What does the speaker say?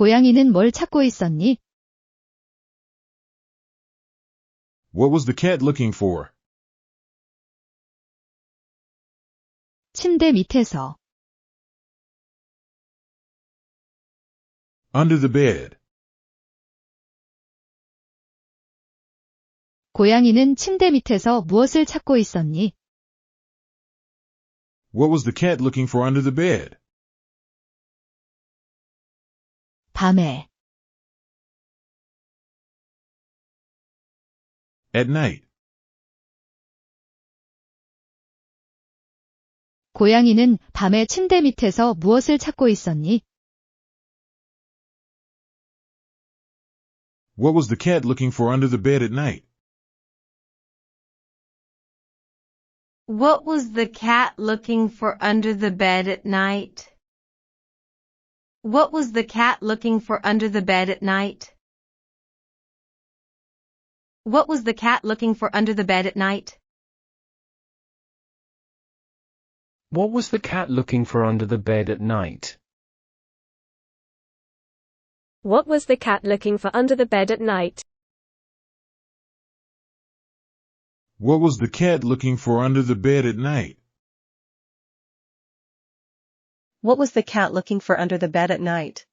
고양이는 뭘 찾고 있었니? What was the cat looking for? 침대 밑에서. Under the bed. 고양이는 침대 밑에서 무엇을 찾고 있었니? What was the cat looking for under the bed? 밤에. At night. 고양이는 밤에 침대 밑에서 무엇을 찾고 있었니? What was the cat looking for under the bed at night? What was the cat looking for under the bed at night? What was the cat looking for under the bed at night? What was the cat looking for under the bed at night? What was the cat looking for under the bed at night? What was the cat looking for under the bed at night? What was the cat looking for under the bed at night? What was the cat looking for under the bed at night?